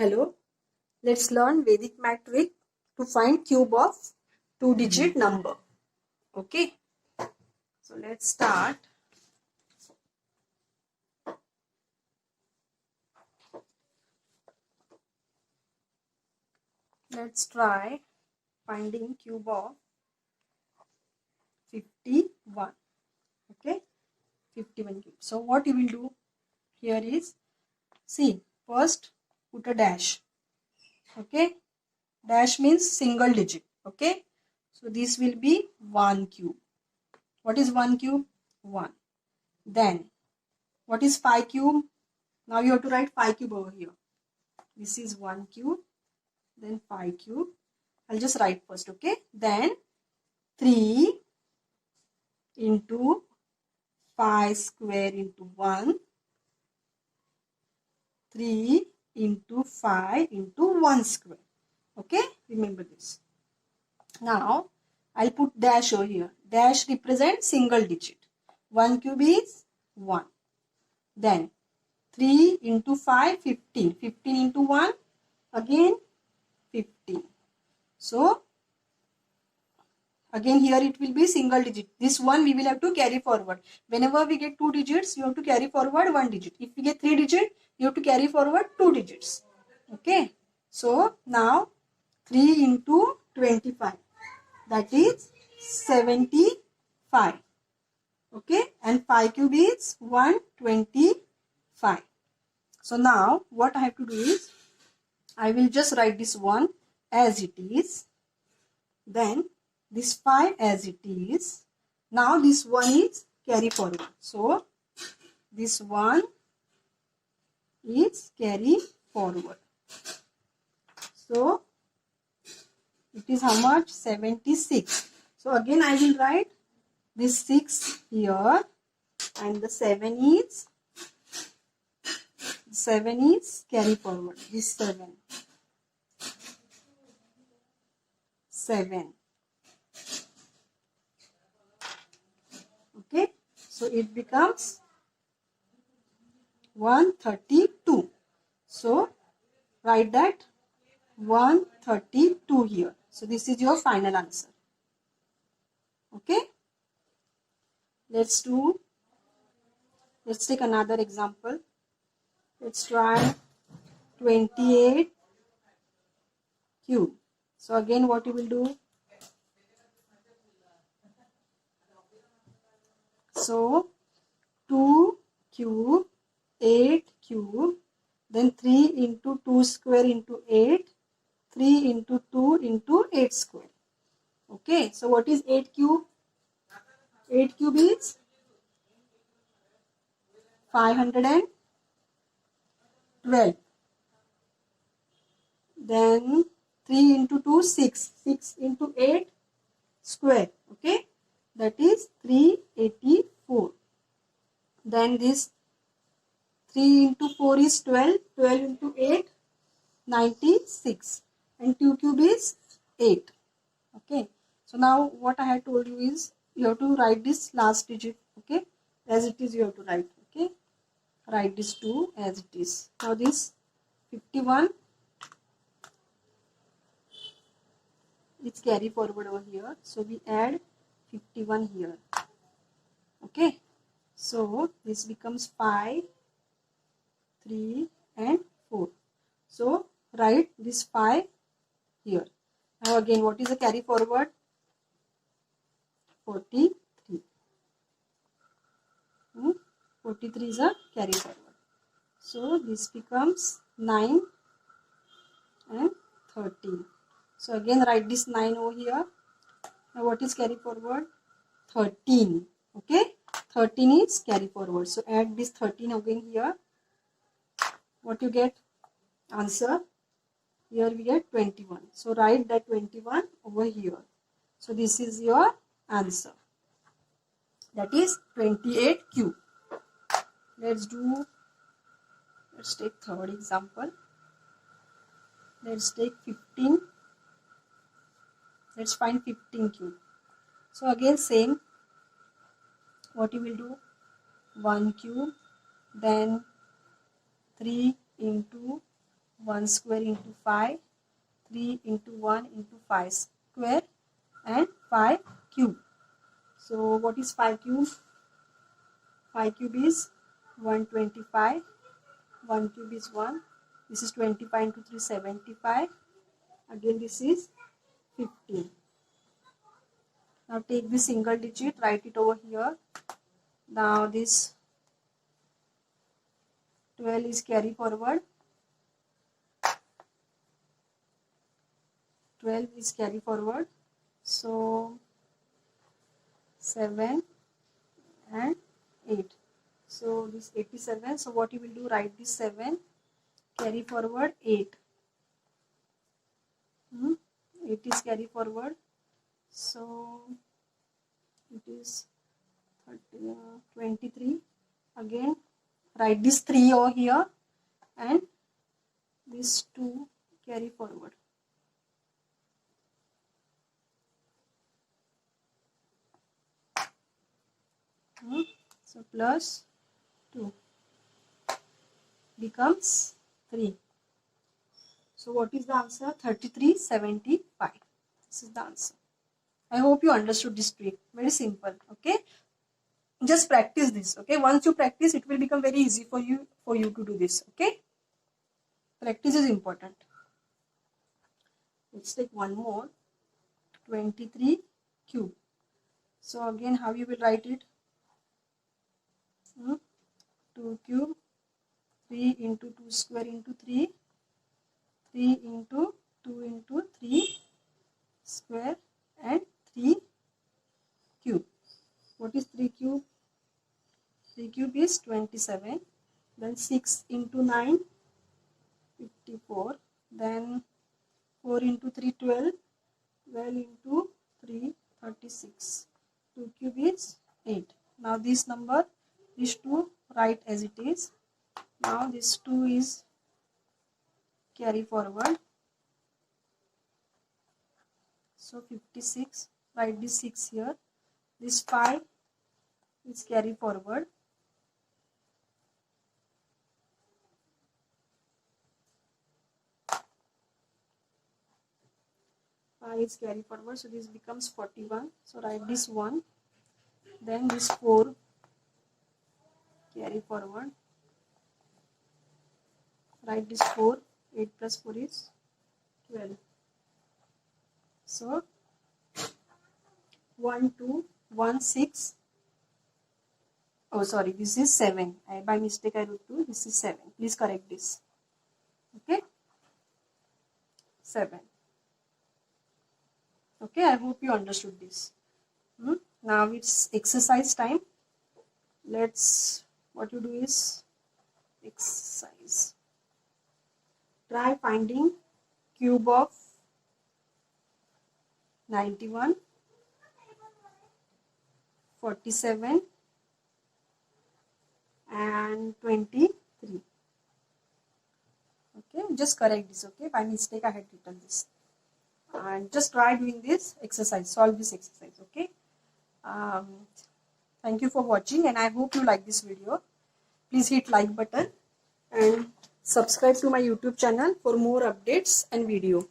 Hello, let's learn Vedic math trick to find cube of two-digit number. Okay, so let's start. Let's try finding cube of 51. Okay, 51 cube. So what you will do here is, see, first put a dash. Okay, dash means single digit. Okay, so this will be 1 cube. What is 1 cube? 1. Then what is 5 cube? Now you have to write 5 cube over here. This is 1 cube, then 5 cube. I'll just write first, okay? Then 3 into 5 square into 1. 3 into 5 into 1 square. Okay? Remember this. Now, I'll put dash over here. Dash represents single digit. 1 cube is 1. Then 3 into 5, 15. 15 into 1, again 15. So, again here it will be single digit. This one we will have to carry forward. Whenever we get 2 digits, you have to carry forward 1 digit. If we get 3 digits, you have to carry forward 2 digits. Okay. So, now 3 into 25. That is 75. Okay. And 5 cube is 125. So, now what I have to do is, I will just write this one as it is. Then this 5 as it is. Now this one is carry forward. So this one is carry forward. So it is how much? 76. So again I will write this 6 here, and the 7 is carry forward. This 7. Okay, so it becomes 132. So write that 132 here. So this is your final answer. Okay, let's take another example. Let's try 28 cube. So again what you will do, so 2 cube, 8 cube, then 3 into 2 square into 8, 3 into 2 into 8 square. Okay, so what is 8 cube? 8 cube is 512. Then 3 into 2, 6. 6 into 8 square. Okay, that is 384. Then this 3 into 4 is 12. 12 into 8, 96. And 2 cube is 8. Okay. So now what I have told you is, you have to write this last digit. Okay. As it is you have to write. Okay. Write this 2 as it is. Now this 51 is carry forward over here. So we add 51 here. Okay. So this becomes 5, 3 and 4. So write this 5 here. Now again what is the carry forward? 43. 43 is a carry forward. So this becomes 9 and 13. So again write this 9 over here. Now what is carry forward? 13. Okay. 13 is carry forward. So add this 13 again here. What you get? Answer. Here we get 21. So write that 21 over here. So this is your answer. That is 28 cube. Let's take third example. Let's take 15. Let's find 15 cube. So again same. What you will do? 1 cube, then 3 into 1 square into 5, 3 into 1 into 5 square, and 5 cube. So what is 5 cube? 5 cube is 125. 1 cube is 1. This is 25 into 3, 75. Again this is 15. Now take this single digit, write it over here. Now this 12 is carry forward. 12 is carry forward. So 7 and 8. So this 87. So what you will do, write this 7, carry forward 8. 8 is carry forward. So it is 23. Again write this 3 over here and this 2 carry forward. So plus 2 becomes 3. So what is the answer? 3375. This is the answer. I hope you understood this trick. Very simple. Okay. Just practice this. Okay. Once you practice, it will become very easy for you to do this. Okay. Practice is important. Let's take one more. 23 cube. So again, how you will write it? 2 cube, 3 into 2 square into 3, 3 into 2 into 3 square, and 3 cube. What is 3 cube? 3 cube is 27. Then 6 into 9, 54. Then 4 into 3, 12. 12 into 3, 36. 2 cube is 8. Now this number, these two write as it is. Now this 2 is carry forward. So 56, write this 6 here. This 5 is carry forward. Is carry forward, so this becomes 41. So write this 1. Then this 4 carry forward. Write this 4. 8 plus 4 is 12. So 1, 2, 1, 6. Oh, sorry, this is 7. By mistake I wrote 2. This is 7. Please correct this. Okay, 7. Okay, I hope you understood this. Now it's exercise time. What you do is exercise. Try finding cube of 91, 47 and 23. Okay, just correct this. Okay, by mistake I had written this. And just try doing this exercise, solve this exercise. Okay. Thank you for watching, and I hope you like this video. Please hit like button and subscribe to my YouTube channel for more updates and video.